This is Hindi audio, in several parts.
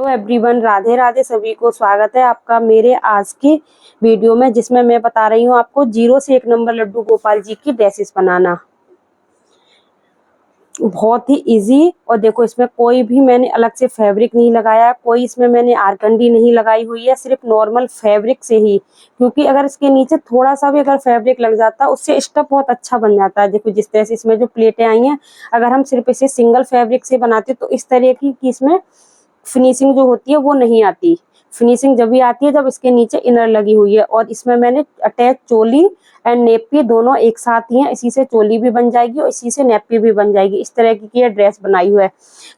Hello everyone, Radhe Radhe. सभी को स्वागत है आपका मेरे आज की वीडियो में, जिसमें मैं बता रही हूँ आपको 0 से 1 नंबर लड्डू गोपाल जी की ड्रेसेस बनाना। बहुत ही इजी। और देखो, इसमें कोई भी मैंने अलग से फैब्रिक नहीं लगाया, कोई इसमें मैंने आरकंडी नहीं लगाई हुई है, सिर्फ नॉर्मल फैब्रिक से ही। क्योंकि अगर इसके नीचे थोड़ा सा भी अगर फैब्रिक लग जाता उससे स्टफ बहुत अच्छा बन जाता है। देखो जिस तरह से इसमें जो प्लेटें आई हैं, अगर हम सिर्फ इसे सिंगल फैब्रिक से बनाते तो इस तरह की इसमें फिनिशिंग जो होती है वो नहीं आती। फिनिशिंग जब भी आती है जब इसके नीचे इनर लगी हुई है। और इसमें मैंने अटैच चोली एंड नेपी दोनों एक साथ ही हैं। इसी से चोली भी बन जाएगी और इसी से नेपी भी बन जाएगी। इस तरह की ये ड्रेस बनाई हुई है।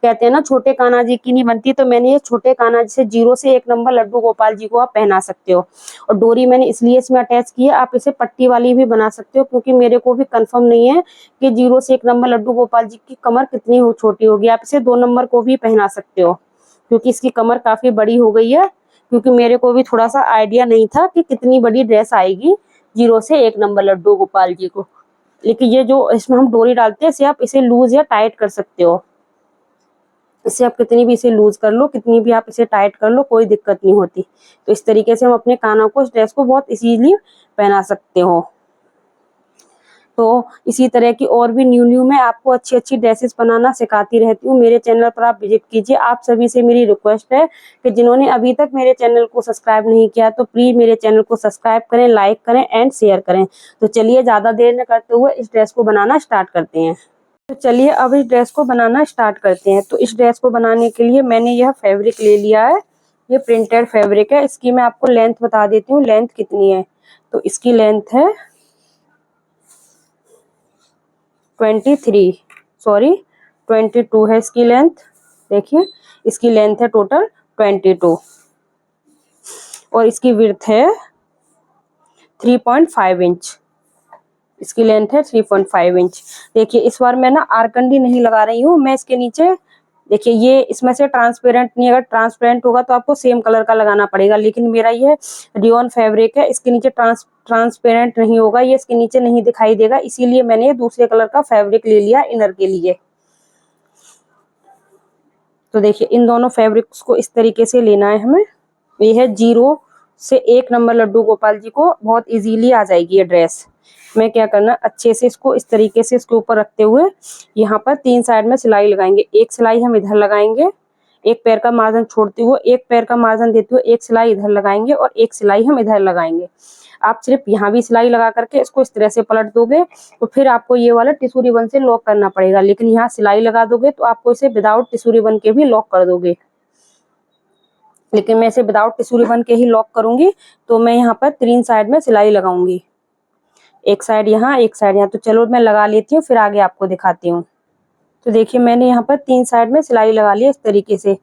कहते हैं ना छोटे कान्हा जी की नहीं बनती, तो मैंने ये छोटे कान्हा जी से 0 से 1 नंबर लड्डू गोपाल जी को आप पहना सकते हो। और डोरी मैंने इसलिए इसमें अटैच की है, आप इसे पट्टी वाली भी बना सकते हो, क्योंकि मेरे को भी कंफर्म नहीं है कि 0 से 1 नंबर लड्डू गोपाल जी की कमर कितनी छोटी होगी। आप इसे 2 नंबर को भी पहना सकते हो, क्योंकि इसकी कमर काफी बड़ी हो गई है। क्योंकि मेरे को भी थोड़ा सा आइडिया नहीं था कि कितनी बड़ी ड्रेस आएगी 0 से 1 नंबर लड्डू गोपाल जी को। लेकिन ये जो इसमें हम डोरी डालते हैं, इसे आप इसे लूज या टाइट कर सकते हो। इसे आप कितनी भी इसे लूज कर लो, कितनी भी आप इसे टाइट कर लो, कोई दिक्कत नहीं होती। तो इस तरीके से हम अपने कानों को, इस ड्रेस को बहुत इजीली पहना सकते हो। तो इसी तरह की और भी न्यू मैं आपको अच्छी अच्छी ड्रेसेस बनाना सिखाती रहती हूँ। मेरे चैनल पर आप विजिट कीजिए। आप सभी से मेरी रिक्वेस्ट है कि जिन्होंने अभी तक मेरे चैनल को सब्सक्राइब नहीं किया तो प्लीज मेरे चैनल को सब्सक्राइब करें, लाइक करें एंड शेयर करें। तो चलिए ज्यादा देर न करते हुए इस ड्रेस को बनाना स्टार्ट करते हैं। तो चलिए अब इस ड्रेस को बनाना स्टार्ट करते हैं। तो इस ड्रेस को बनाने के लिए मैंने यह फैब्रिक ले लिया है। ये प्रिंटेड फैब्रिक है। इसकी मैं आपको लेंथ बता देती हूँ, लेंथ कितनी है। तो इसकी लेंथ है 22 है इसकी लेंथ। देखिए इसकी लेंथ है टोटल 22 और इसकी विड्थ है 3.5 इंच। इसकी लेंथ है 3.5 इंच। देखिए इस बार मैं ना आरकंडी नहीं लगा रही हूँ। मैं इसके नीचे, देखिए ये इसमें से ट्रांसपेरेंट नहीं, अगर ट्रांसपेरेंट होगा तो आपको सेम कलर का लगाना पड़ेगा। लेकिन मेरा ये रियोन फैब्रिक है, इसके नीचे ट्रांसपेरेंट नहीं होगा, ये इसके नीचे नहीं दिखाई देगा, इसीलिए मैंने ये दूसरे कलर का फैब्रिक ले लिया इनर के लिए। तो देखिए इन दोनों फैब्रिक्स को इस तरीके से लेना है हमें। ये है 0 से 1 नंबर लड्डू गोपाल जी को बहुत इजीली आ जाएगी ये ड्रेस। मैं क्या करना, अच्छे से इसको इस तरीके से इसके ऊपर रखते हुए यहाँ पर 3 साइड में सिलाई लगाएंगे। एक सिलाई हम इधर लगाएंगे, एक पैर का मार्जिन छोड़ते हुए, एक पैर का मार्जिन देते हुए एक सिलाई इधर लगाएंगे और एक सिलाई हम इधर लगाएंगे। आप सिर्फ यहाँ भी सिलाई लगा करके इसको इस तरह से पलट दोगे तो फिर आपको ये वाला टिश्यू रिबन से लॉक करना पड़ेगा। लेकिन यहाँ सिलाई लगा दोगे तो आपको इसे विदाउट टिश्यू रिबन के भी लॉक कर दोगे। लेकिन मैं इसे विदाउट टिश्यू रिबन के ही लॉक करूंगी। तो मैं यहाँ पर 3 साइड में सिलाई लगाऊंगी, एक साइड यहाँ एक साइड यहाँ। तो चलो मैं लगा लेती हूँ, फिर आगे आपको दिखाती हूँ। तो देखिए मैंने यहाँ पर 3 साइड में सिलाई लगा ली इस तरीके से।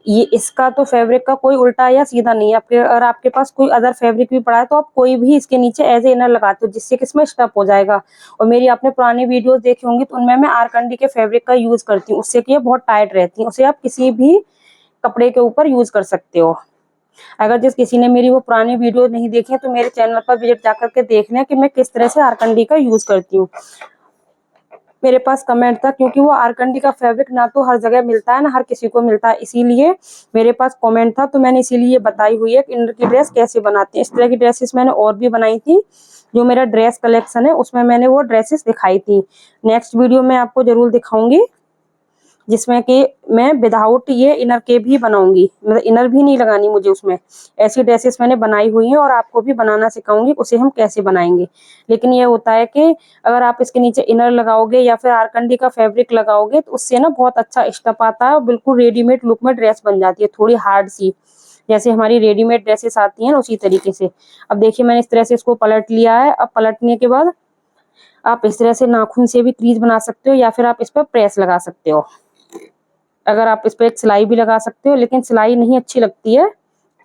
ये इसका तो फैब्रिक का कोई उल्टा या सीधा नहीं है। आपके अगर आपके पास कोई अदर फैब्रिक भी पड़ा है तो आप कोई भी इसके नीचे एज ए इनर लगाते हो, जिससे कि इसमें स्टफ हो जाएगा। और मेरी आपने पुरानी वीडियोस देखी होंगी तो उनमें मैं आरकंडी के फैब्रिक का यूज करती हूँ, उससे कि ये बहुत टाइट रहती है। उसे आप किसी भी कपड़े के ऊपर यूज कर सकते हो। अगर जिस किसी ने मेरी वो पुरानी वीडियो नहीं देखी है तो मेरे चैनल पर विजिट जाकर के देख लें कि मैं किस तरह से आरकंडी का यूज करती हूँ। मेरे पास कमेंट था, क्योंकि वो आरकंडी का फैब्रिक ना तो हर जगह मिलता है ना हर किसी को मिलता है, इसीलिए मेरे पास कमेंट था। तो मैंने इसीलिए बताई हुई है कि इनर की ड्रेस कैसे बनाते हैं। इस तरह की ड्रेसेस मैंने और भी बनाई थी, जो मेरा ड्रेस कलेक्शन है उसमें मैंने वो ड्रेसेस दिखाई थी। नेक्स्ट वीडियो में आपको जरूर दिखाऊंगी, जिसमें कि मैं विदाउट ये इनर के भी बनाऊंगी, मतलब इनर भी नहीं लगानी मुझे उसमें। ऐसी ड्रेसेस मैंने बनाई हुई हैं और आपको भी बनाना सिखाऊंगी उसे हम कैसे बनाएंगे। लेकिन ये होता है कि अगर आप इसके नीचे इनर लगाओगे या फिर आरकंडी का फैब्रिक लगाओगे तो उससे ना बहुत अच्छा स्टफ आता है और बिल्कुल रेडीमेड लुक में ड्रेस बन जाती है, थोड़ी हार्ड सी, जैसे हमारी रेडीमेड ड्रेसेस आती हैं ना उसी तरीके से। अब देखिए मैंने इस तरह से इसको पलट लिया है। अब पलटने के बाद आप इस तरह से नाखून से भी क्रीज बना सकते हो या फिर आप इस पर प्रेस लगा सकते हो। अगर आप इस पर एक सिलाई भी लगा सकते हो, लेकिन सिलाई नहीं अच्छी लगती है।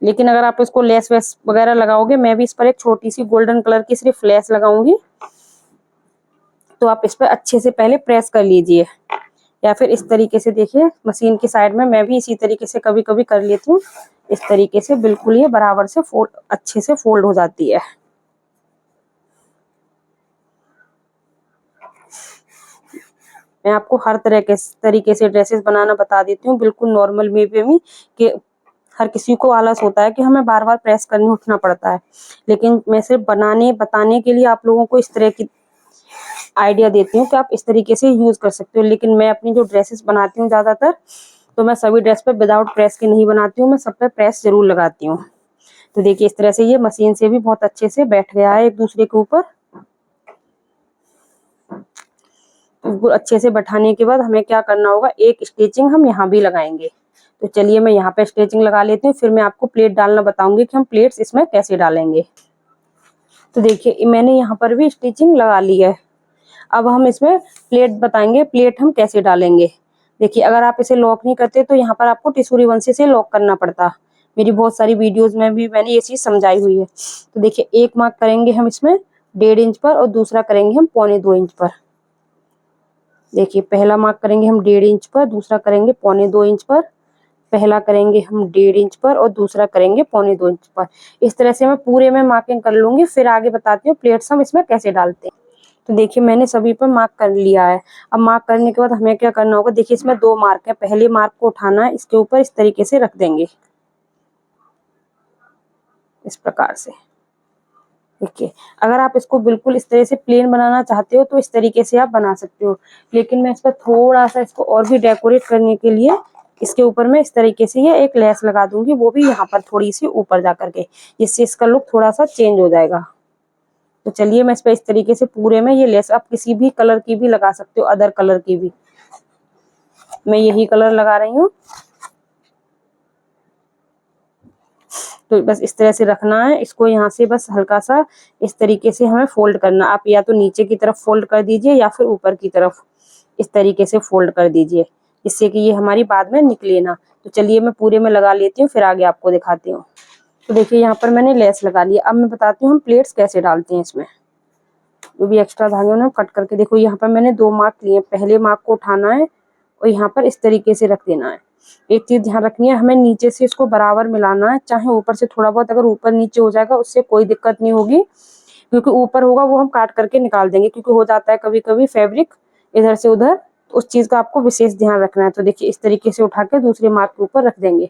लेकिन अगर आप इसको लेस वेस वगैरह लगाओगे, मैं भी इस पर एक छोटी सी गोल्डन कलर की सिर्फ लेस लगाऊंगी। तो आप इस पर अच्छे से पहले प्रेस कर लीजिए, या फिर इस तरीके से देखिए मशीन की साइड में मैं भी इसी तरीके से कभी कभी कर लेती हूँ। इस तरीके से बिल्कुल ये बराबर से अच्छे से फोल्ड हो जाती है। मैं आपको हर तरह के तरीके से ड्रेसेस बनाना बता देती हूँ, बिल्कुल नॉर्मल वे में कि हर किसी को आलस होता है कि हमें बार बार प्रेस करने उठना पड़ता है, लेकिन मैं सिर्फ बनाने बताने के लिए आप लोगों को इस तरह की आइडिया देती हूँ कि आप इस तरीके से यूज कर सकते हो। लेकिन मैं अपनी जो ड्रेसेस बनाती हूँ ज्यादातर, तो मैं सभी ड्रेस पे विदाउट प्रेस के नहीं बनाती हूँ, मैं सब पे प्रेस जरूर लगाती हूँ। तो देखिए इस तरह से ये मशीन से भी बहुत अच्छे से बैठ गया है एक दूसरे के ऊपर। इसको अच्छे से बैठाने के बाद हमें क्या करना होगा, एक स्टिचिंग हम यहाँ भी लगाएंगे। तो चलिए मैं यहाँ पे स्टिचिंग लगा लेती हूँ, फिर मैं आपको प्लेट डालना बताऊंगी कि हम प्लेट्स इसमें कैसे डालेंगे। तो देखिए मैंने यहाँ पर भी स्टिचिंग लगा ली है। अब हम इसमें प्लेट बताएंगे, प्लेट हम कैसे डालेंगे। देखिए अगर आप इसे लॉक नहीं करते तो यहाँ पर आपको टिश्यू रिबन से लॉक करना पड़ता। मेरी बहुत सारी वीडियोस में भी मैंने ये चीज समझाई हुई है। तो देखिए एक मार्क करेंगे हम इसमें 1.5 इंच पर और दूसरा करेंगे हम 1.25 इंच पर। देखिए पहला मार्क करेंगे हम 1.5 इंच पर, दूसरा करेंगे 1.25 इंच पर। पहला करेंगे हम 1.5 इंच पर और दूसरा करेंगे 1.25 इंच पर। इस तरह से मैं पूरे में मार्किंग कर लूंगी, फिर आगे बताती हूँ प्लेट्स हम इसमें कैसे डालते हैं। तो देखिए मैंने सभी पर मार्क कर लिया है। अब मार्क करने के बाद हमें क्या करना होगा, देखिए इसमें 2 मार्क है, पहले मार्क को उठाना है, इसके ऊपर इस तरीके से रख देंगे, इस प्रकार से। देखिए अगर आप इसको बिल्कुल इस तरह से प्लेन बनाना चाहते हो तो इस तरीके से आप बना सकते हो, लेकिन मैं इस पर थोड़ा सा इसको और भी डेकोरेट करने के लिए इसके ऊपर मैं इस तरीके से ये एक लेस लगा दूंगी, वो भी यहाँ पर थोड़ी सी ऊपर जा करके, जिससे इसका लुक थोड़ा सा चेंज हो जाएगा। तो चलिए मैं इस पर इस तरीके से पूरे में ये लेस, आप किसी भी कलर की भी लगा सकते हो, अदर कलर की भी, मैं यही कलर लगा रही हूँ। तो बस इस तरह से रखना है इसको, यहाँ से बस हल्का सा इस तरीके से हमें फोल्ड करना। आप या तो नीचे की तरफ फोल्ड कर दीजिए या फिर ऊपर की तरफ इस तरीके से फोल्ड कर दीजिए, जिससे कि ये हमारी बाद में निकले ना। तो चलिए मैं पूरे में लगा लेती हूँ, फिर आगे आपको दिखाती हूँ। तो देखिए यहाँ पर मैंने लेस लगा लिया। अब मैं बताती हूँ हम प्लेट्स कैसे डालते हैं इसमें। जो भी एक्स्ट्रा धागे उन्हें कट करके, देखो यहाँ पर मैंने 2 मार्क लिए, पहले मार्क को उठाना है और यहाँ पर इस तरीके से रख देना है। एक चीज ध्यान रखनी है, हमें नीचे से इसको बराबर मिलाना है, चाहे ऊपर से थोड़ा बहुत अगर ऊपर नीचे हो जाएगा उससे कोई दिक्कत नहीं होगी, क्योंकि ऊपर होगा वो हम काट करके निकाल देंगे, क्योंकि हो जाता है कभी कभी फैब्रिक इधर से उधर, उस चीज का आपको विशेष ध्यान रखना है। तो देखिए इस तरीके से उठा के दूसरे मार्क के ऊपर रख देंगे।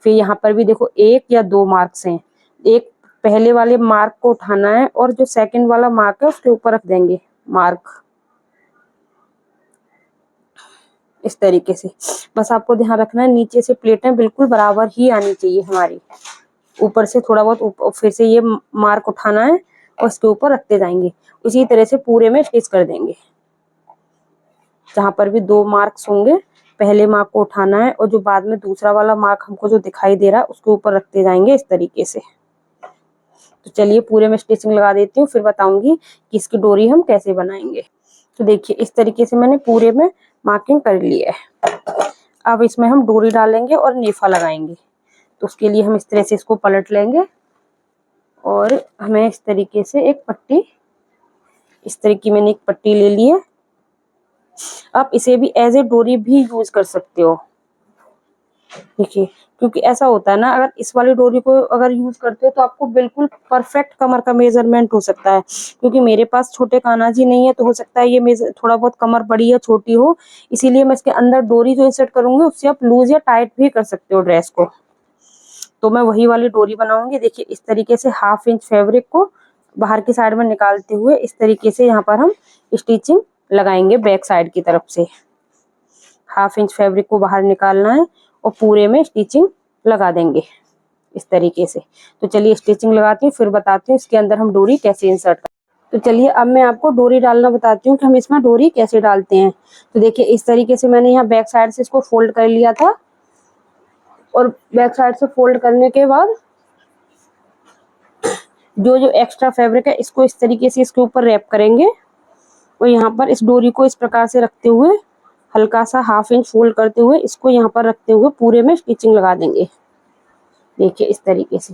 फिर यहाँ पर भी देखो 1 या 2 मार्क्स हैं, एक पहले वाले मार्क को उठाना है और जो सेकंड वाला मार्क है उसके ऊपर रख देंगे मार्क, इस तरीके से। बस आपको ध्यान रखना है नीचे से प्लेटें बिल्कुल बराबर ही आनी चाहिए हमारी, ऊपर से थोड़ा बहुत फिर से ये मार्क उठाना है और उसके ऊपर रखते जाएंगे। उसी तरह से पूरे में स्टिच कर देंगे। जहां पर भी 2 मार्क्स होंगे, पहले मार्क को उठाना है और जो बाद में दूसरा वाला मार्क हमको जो दिखाई दे रहा है उसके ऊपर रखते जाएंगे इस तरीके से। तो चलिए पूरे में स्टिचिंग लगा देती हूँ, फिर बताऊंगी कि इसकी डोरी हम कैसे बनाएंगे। तो देखिए इस तरीके से मैंने पूरे में मार्किंग कर ली है। अब इसमें हम डोरी डालेंगे और नेफा लगाएंगे। तो उसके लिए हम इस तरह से इसको पलट लेंगे और हमें इस तरीके से एक पट्टी, इस तरह की मैंने एक पट्टी ले ली है। आप इसे भी एज ए डोरी भी यूज कर सकते हो। देखिए क्योंकि ऐसा होता है ना, अगर इस वाली डोरी को अगर यूज करते हो तो आपको बिल्कुल परफेक्ट कमर का मेजरमेंट हो सकता है। क्योंकि मेरे पास छोटे कान्हाजी नहीं है, तो हो सकता है ये थोड़ा बहुत कमर बड़ी या छोटी हो, इसीलिए मैं इसके अंदर डोरी जो इंसर्ट करूंगी उससे आप लूज या टाइट भी कर सकते हो ड्रेस को। तो मैं वही वाली डोरी बनाऊंगी। देखिए इस तरीके से 1/2 इंच फैब्रिक को बाहर की साइड में निकालते हुए इस तरीके से यहाँ पर हम स्टिचिंग लगाएंगे बैक साइड की तरफ से। 1/2 इंच फैब्रिक को बाहर निकालना है और पूरे में स्टिचिंग लगा देंगे इस तरीके से। तो चलिए स्टिचिंग लगाती हूँ, फिर बताती हूँ इसके अंदर हम डोरी कैसे इंसर्ट करें। तो चलिए अब मैं आपको डोरी डालना बताती हूँ कि हम इसमें डोरी कैसे डालते हैं। तो देखिए इस तरीके से मैंने यहाँ बैक साइड से इसको फोल्ड कर लिया था और बैक साइड से फोल्ड करने के बाद जो जो एक्स्ट्रा फैब्रिक है इसको इस तरीके से इसके ऊपर रैप करेंगे और यहाँ पर इस डोरी को इस प्रकार से रखते हुए हल्का सा 1/2 इंच फोल्ड करते हुए इसको यहाँ पर रखते हुए पूरे में स्टिचिंग लगा देंगे। देखिए इस तरीके से।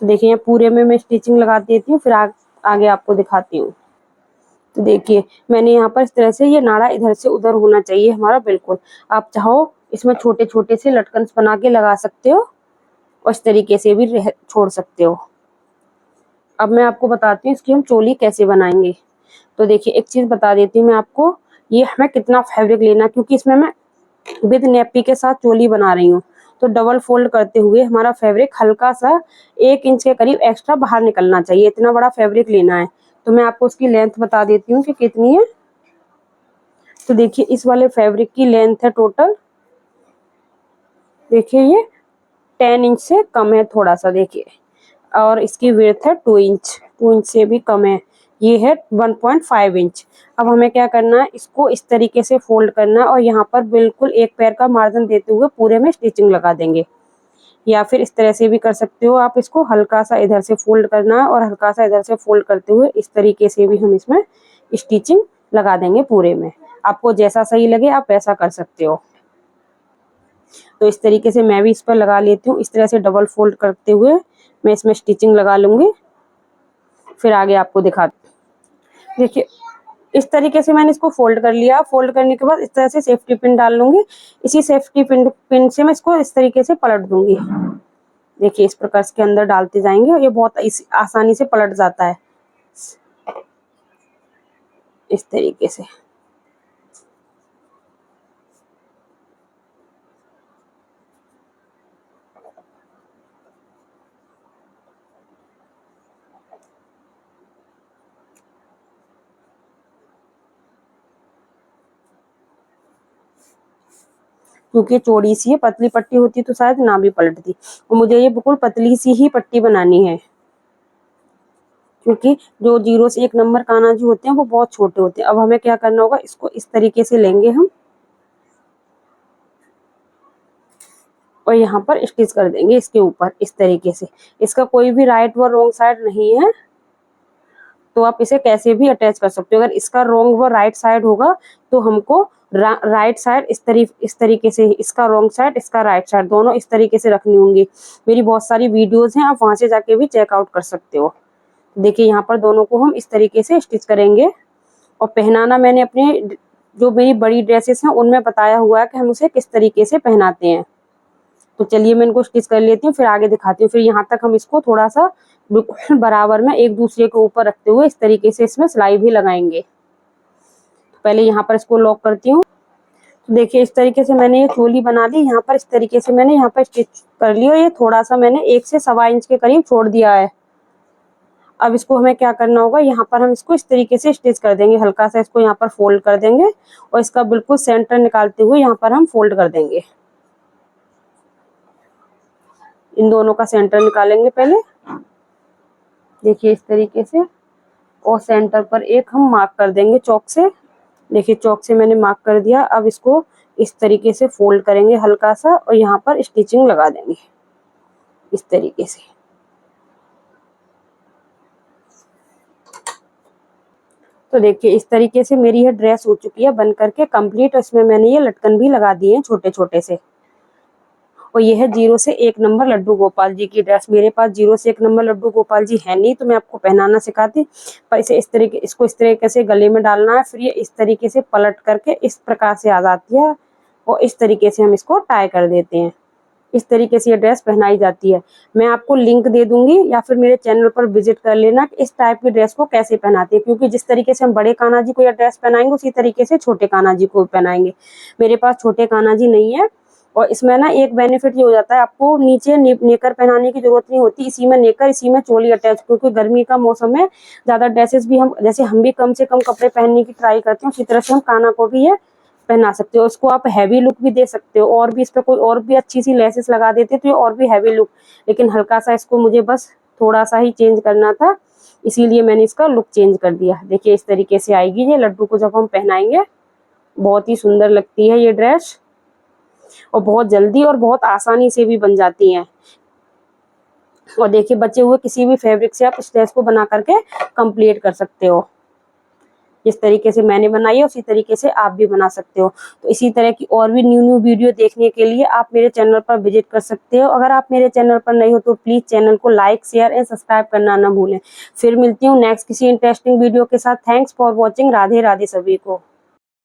तो देखिए यहाँ पूरे में मैं स्टिचिंग लगा देती हूँ, फिर आगे आपको दिखाती हूँ। तो देखिए मैंने यहाँ पर इस तरह से ये नाड़ा इधर से उधर होना चाहिए हमारा बिल्कुल। आप चाहो इसमें छोटे छोटे से लटकन बना के लगा सकते हो और इस तरीके से भी छोड़ सकते हो। अब मैं आपको बताती हूँ इसकी हम चोली कैसे बनाएंगे। तो देखिए एक चीज बता देती हूँ मैं आपको ये हमें कितना फैब्रिक लेना, क्योंकि इसमें मैं विद नेपी के साथ चोली बना रही हूँ, तो डबल फोल्ड करते हुए हमारा फैब्रिक हल्का सा 1 इंच के करीब एक्स्ट्रा बाहर निकलना चाहिए, इतना बड़ा फैब्रिक लेना है। तो मैं आपको उसकी लेंथ बता देती हूँ कि कितनी है। तो देखिए इस वाले फैब्रिक की लेंथ है टोटल, देखिए ये 10 इंच से कम है थोड़ा सा, देखिए, और इसकी विड्थ है 2 इंच, 2 इंच से भी कम है, ये है 1.5 इंच। अब हमें क्या करना है, इसको इस तरीके से फोल्ड करना है और यहाँ पर बिल्कुल एक पैर का मार्जिन देते हुए पूरे में स्टिचिंग लगा देंगे, या फिर इस तरह से भी कर सकते हो आप। इसको हल्का सा इधर से फोल्ड करना है और हल्का सा इधर से फोल्ड करते हुए इस तरीके से भी हम इसमें स्टिचिंग लगा देंगे पूरे में। आपको जैसा सही लगे आप वैसा कर सकते हो। तो इस तरीके से मैं भी इस पर लगा लेती हूँ, इस तरह से डबल फोल्ड करते हुए मैं इसमें स्टिचिंग लगा लूंगी, फिर आगे आपको दिखाती हूँ। देखिए इस तरीके से मैंने इसको फोल्ड कर लिया। फोल्ड करने के बाद इस तरह से सेफ्टी पिन डाल लूंगी, इसी सेफ्टी पिन से मैं इसको इस तरीके से पलट दूंगी। देखिए इस प्रकार इसके अंदर डालते जाएंगे और ये बहुत आसानी से पलट जाता है इस तरीके से। क्योंकि चौड़ी सी है, पतली पट्टी होती तो शायद ना भी पलटती, और मुझे ये बिल्कुल पतली सी ही पट्टी बनानी है, क्योंकि जो 0 से 1 नंबर काना जी होते हैं वो बहुत छोटे होते हैं। अब हमें क्या करना होगा, इसको इस तरीके से लेंगे हम और यहाँ पर स्टिच कर देंगे इसके ऊपर इस तरीके से। इसका कोई भी राइट व रॉन्ग साइड नहीं है, तो आप इसे कैसे भी अटैच कर सकते हो। अगर इसका रॉन्ग व राइट साइड होगा तो हमको राइट साइड इस तरीके से, इसका रॉन्ग साइड इसका राइट साइड, दोनों इस तरीके से रखनी होंगी। मेरी बहुत सारी वीडियोस हैं, आप वहां से जाके भी चेकआउट कर सकते हो। देखिए यहाँ पर दोनों को हम इस तरीके से स्टिच करेंगे। और पहनाना मैंने अपने जो मेरी बड़ी ड्रेसेस हैं उनमें बताया हुआ है कि हम उसे किस तरीके से पहनाते हैं। तो चलिए मैं इनको स्टिच कर लेती हूँ, फिर आगे दिखाती हूँ। फिर यहाँ तक हम इसको थोड़ा सा बिल्कुल बराबर में एक दूसरे के ऊपर रखते हुए इस तरीके से इसमें सिलाई भी लगाएंगे। पहले यहाँ पर इसको लॉक करती हूँ। तो देखिए इस तरीके से मैंने ये चोली बना ली। यहाँ पर इस तरीके से मैंने यहाँ पर स्टिच कर लिया। ये थोड़ा सा मैंने 1 से 1.25 इंच के करीब छोड़ दिया है। अब इसको हमें क्या करना होगा, यहाँ पर हम इसको इस तरीके से स्टिच कर देंगे, हल्का सा इसको यहाँ पर फोल्ड कर देंगे और इसका बिल्कुल सेंटर निकालते हुए यहाँ पर हम फोल्ड कर देंगे। इन दोनों का सेंटर निकालेंगे पहले, देखिए इस तरीके से, और सेंटर पर एक हम मार्क कर देंगे चौक से। देखिए चौक से मैंने मार्क कर दिया। अब इसको इस तरीके से फोल्ड करेंगे हल्का सा और यहाँ पर स्टिचिंग लगा देंगे इस तरीके से। तो देखिए इस तरीके से मेरी ये ड्रेस हो चुकी है बन करके कंप्लीट। और इसमें मैंने ये लटकन भी लगा दिए हैं छोटे छोटे से। और ये है 0 से 1 नंबर लड्डू गोपाल जी की ड्रेस। मेरे पास 0 से 1 नंबर लड्डू गोपाल जी है नहीं, तो मैं आपको पहनाना सिखाती। पर इसे इसको इस तरीके से गले में डालना है, फिर ये इस तरीके से पलट करके इस प्रकार से आ जाती है और इस तरीके से हम इसको टाई कर देते हैं। इस तरीके से ये ड्रेस पहनाई जाती है। मैं आपको लिंक दे दूंगी या फिर मेरे चैनल पर विजिट कर लेना कि इस टाइप की ड्रेस को कैसे पहनाते हैं, क्योंकि जिस तरीके से हम बड़े कान्हा जी को यह ड्रेस पहनाएंगे उसी तरीके से छोटे कान्हा जी को पहनाएंगे। मेरे पास छोटे कान्हा जी नहीं है। और इसमें ना एक बेनिफिट ये हो जाता है, आपको नीचे नेकर पहनाने की जरूरत नहीं होती। इसी में नेकर, इसी में चोली अटैच, क्योंकि गर्मी का मौसम है, ज्यादा ड्रेसेस भी हम जैसे हम भी कम से कम कपड़े पहनने की ट्राई करते हैं, उसी तरह से हम कान्हा को भी ये पहना सकते हो। उसको आप हैवी लुक भी दे सकते हो, और भी इस पर कोई और भी अच्छी सी लेसेस लगा देते तो ये और भी हैवी लुक। लेकिन हल्का सा इसको मुझे बस थोड़ा सा ही चेंज करना था, इसीलिए मैंने इसका लुक चेंज कर दिया। देखिए इस तरीके से आएगी ये लड्डू को जब हम पहनाएंगे। बहुत ही सुंदर लगती है ये ड्रेस और बहुत जल्दी और बहुत आसानी से भी बन जाती हैं। और देखिए बचे हुए किसी भी फैब्रिक से आप इस ड्रेस को बना करके कंप्लीट कर सकते हो। जिस तरीके से मैंने बनाई है उसी तरीके से आप भी बना सकते हो। तो इसी तरह की और भी न्यू वीडियो देखने के लिए आप मेरे चैनल पर विजिट कर सकते हो। अगर आप मेरे चैनल पर नए हो तो प्लीज चैनल को लाइक, शेयर एंड सब्सक्राइब करना ना भूलें। फिर मिलती हूँ नेक्स्ट किसी इंटरेस्टिंग वीडियो के साथ। Thanks for watching. Radhe Radhe सभी को।